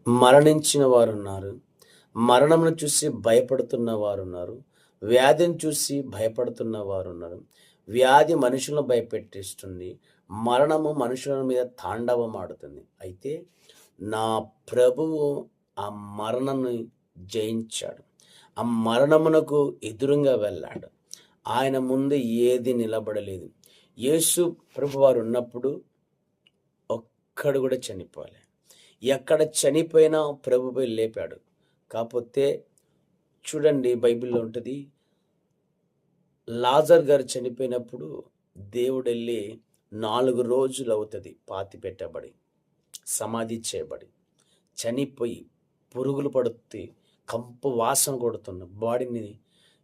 మరణించిన వారున్నారు. మరణమును చూసి భయపడుతున్న వారున్నారు. వ్యాధిని చూసి భయపడుతున్న వారున్నారు. వ్యాధి మనుషులను భయపెట్టిస్తుంది. మరణము మనుషుల మీద తాండవమాడుతుంది. అయితే నా ప్రభువు ఆ మరణాన్ని జయించాడు. ఆ మరణమునకు ఎదురుంగా వెళ్ళాడు. ఆయన ముందు ఏది నిలబడలేదు. యేసు ప్రభువారు ఉన్నప్పుడు ఒక్కడు కూడా చనిపోలే. ఎక్కడ చనిపోయినా ప్రభువే లేపాడు. కాకపోతే చూడండి, బైబిల్‌లో ఉంటది. లాజర్ గారు చనిపోయినప్పుడు దేవుడెళ్ళి 4 రోజులు అవుతది పాతిపెట్టబడి, సమాధి చేయబడి, చనిపోయి పురుగులు పడుతూ కంపు వాసన కొడుతున్న బాడీని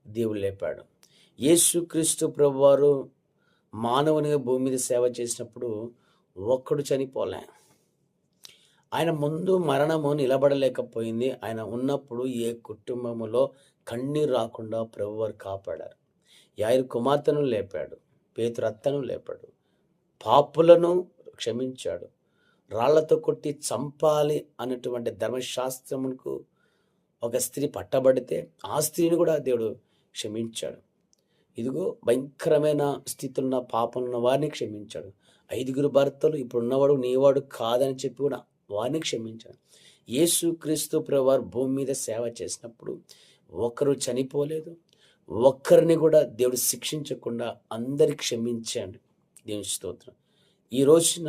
దేవుడు లేపాడు. యేసుక్రీస్తు ప్రభువారు మానవునిగా భూమి మీద సేవ చేసినప్పుడు ఒక్కడు చనిపోలే. ఆయన ముందు మరణము నిలబడలేకపోయింది. ఆయన ఉన్నప్పుడు ఏ కుటుంబములో కన్నీరు రాకుండా ప్రభువారు కాపాడారు. యాయిరు కుమార్తెను లేపాడు. పేతురు అత్తను లేపాడు. పాపులను క్షమించాడు. రాళ్లతో కొట్టి చంపాలి అన్నటువంటి ధర్మశాస్త్రమునకు ఒక స్త్రీ పట్టబడితే ఆ స్త్రీని కూడా దేవుడు క్షమించాడు. ఇదిగో భయంకరమైన స్థితిలో పాపమున్న వారిని క్షమించాడు. 5 భర్తలు ఇప్పుడున్నవాడు నీవాడు కాదని చెప్పి కూడా వారిని క్షమించాడు. యేసుక్రీస్తు ప్రభువారు భూమి మీద సేవ చేసినప్పుడు ఒకరు చనిపోలేదు. ఒక్కరిని కూడా దేవుడు శిక్షించకుండా అందరికి క్షమించాడు. దేవుని స్తోత్రం. ఈ రోజున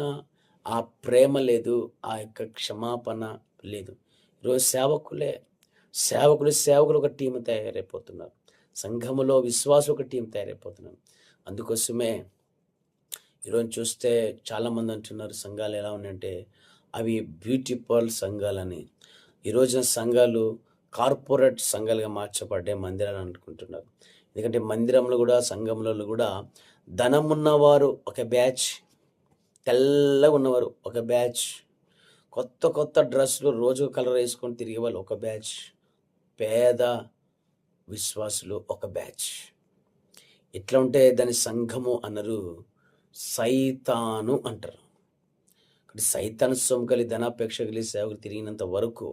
ఆ ప్రేమ లేదు, ఆ యొక్క క్షమాపణ లేదు. ఈరోజు సేవకులు ఒక టీం తయారైపోతున్నారు. సంఘములో విశ్వాసం ఒక టీం తయారైపోతున్నారు. అందుకోసమే ఈరోజు చూస్తే చాలామంది అంటున్నారు సంఘాలు ఎలా ఉన్నాయంటే అవి బ్యూటిఫుల్ సంఘాలని. ఈరోజున సంఘాలు కార్పొరేట్ సంఘాలుగా మార్చబడ్డే మందిరాలు అనుకుంటున్నారు. ఎందుకంటే మందిరంలో కూడా సంఘంలో కూడా ధనం ఉన్నవారు ఒక బ్యాచ్, తెల్లగా ఉన్నవారు ఒక బ్యాచ్, కొత్త డ్రెస్సులు రోజు కలర్ వేసుకొని తిరిగే వాళ్ళు ఒక బ్యాచ్, పేద విశ్వాసులు ఒక బ్యాచ్. ఇట్లా ఉంటే దాని సంఘము అన్నారు, సైతాను అంటారు. సైతాను సొమ్ము కలిగి ధనాపేక్ష కలిగి సేవకు తిరిగినంత వరకు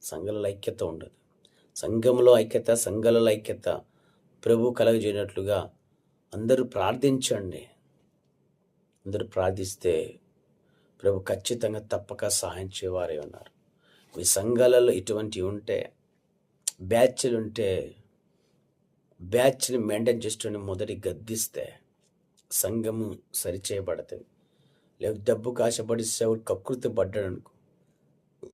సంఘంలో ఐక్యత ఉండదు. సంఘంలో ఐక్యత, సంఘాలలో ఐక్యత ప్రభు కలగజేయనట్లుగా అందరూ ప్రార్థించండి. అందరూ ప్రార్థిస్తే ప్రభు ఖచ్చితంగా తప్పక సహాయం చేయవారే ఉన్నారు. మీ సంఘాలలో ఇటువంటివి ఉంటే, బ్యాచ్లు ఉంటే, బ్యాచ్ని మెయింటైన్ చేస్తుండే మొదటి గద్దిస్తే సంఘము సరిచేయబడుతుంది. లేకపోతే డబ్బుకు ఆశపడి సేవకు కకృతి పడ్డాడు అనుకో,